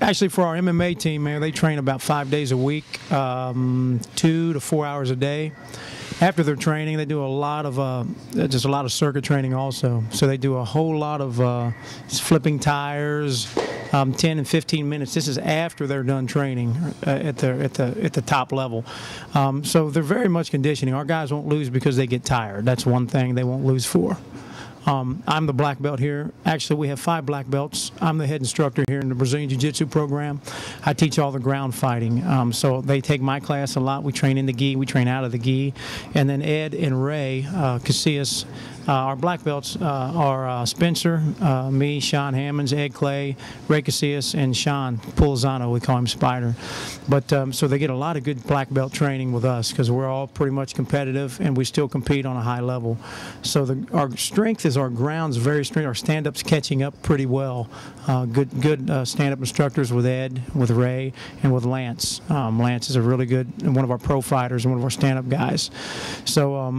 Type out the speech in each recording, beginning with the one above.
Actually, for our MMA team, man, they train about 5 days a week, 2 to 4 hours a day. After their training, they do a lot of just a lot of circuit training also. So they do a whole lot of flipping tires, 10 and 15 minutes. This is after they're done training at the top level. So they're very much conditioning. Our guys won't lose because they get tired. That's one thing they won't lose for. I'm the black belt here. Actually, we have 5 black belts. I'm the head instructor here in the Brazilian Jiu-Jitsu program. I teach all the ground fighting. So they take my class a lot. We train in the gi. We train out of the gi. And then Ed and Ray Casillas, our black belts are Spencer, me, Shawn Hammonds, Ed Clay, Ray Casillas, and Sean Pulizano. We call him Spider. But so they get a lot of good black belt training with us because we're all pretty much competitive and we still compete on a high level. So our strength is our ground's very strong. Our stand-up's catching up pretty well. Good stand-up instructors with Ed, with Ray, and with Lance. Lance is a really good one of our pro fighters and one of our stand-up guys. So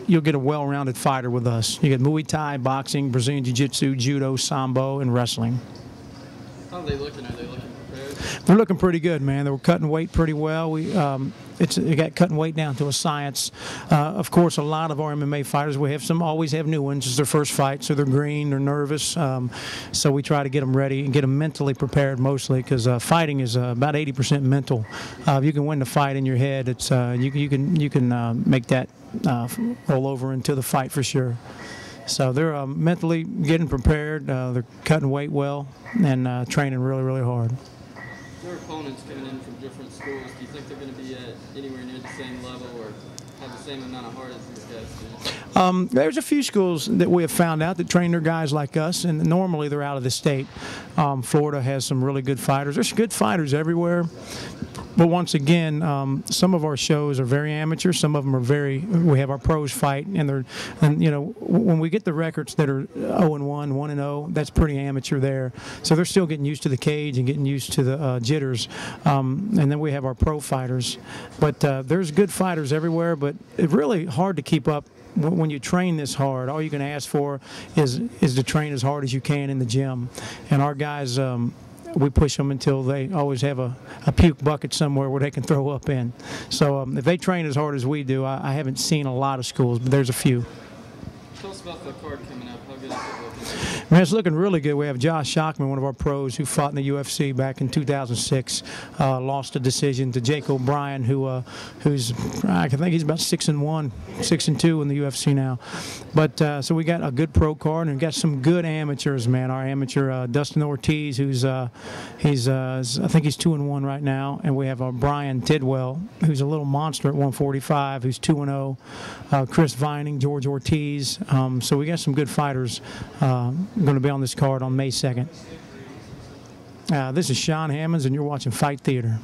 you'll get a well-rounded fighter with us. You get Muay Thai, boxing, Brazilian Jiu-Jitsu, Judo, Sambo, and wrestling. How are they looking? Are they looking prepared? They're looking pretty good, man. They were cutting weight pretty well. We got cutting weight down to a science. Of course, a lot of our MMA fighters, always have new ones. It's their first fight, so they're green, they're nervous. So we try to get them ready and get them mentally prepared mostly, because fighting is about 80% mental. If you can win the fight in your head, it's you can make that roll over into the fight for sure. So they're mentally getting prepared. They're cutting weight well and training really, really hard. Their opponents coming in from different schools, do you think they're going to be at anywhere near the same level or have the same amount of heart as these guys do? There's a few schools that we have found out that train their guys like us, and normally they're out of the state. Florida has some really good fighters. There's good fighters everywhere. But once again, some of our shows are very amateur. Some of them are we have our pros fight, and you know, when we get the records that are 0-1, 1-0, that's pretty amateur there. So they're still getting used to the cage and getting used to the jitters. And then we have our pro fighters. But there's good fighters everywhere, but it's really hard to keep up. When you train this hard, all you can ask for is to train as hard as you can in the gym. And our guys, we push them until they always have a puke bucket somewhere where they can throw up in. So if they train as hard as we do, I haven't seen a lot of schools, but there's a few. Tell us about the card coming up. How good is it looking? Man, it's looking really good. We have Josh Shockman, one of our pros, who fought in the UFC back in 2006. Lost a decision to Jake O'Brien, who's I think he's about 6-1, 6-2 in the UFC now. But so we got a good pro card, and we got some good amateurs, man. Our amateur Dustin Ortiz, who's I think he's 2-1 right now, and we have Brian Tidwell, who's a little monster at 145, who's 2-0. Chris Vining, George Ortiz. So we got some good fighters going to be on this card on May 2nd. This is Shawn Hammonds, and you're watching Fight Theater.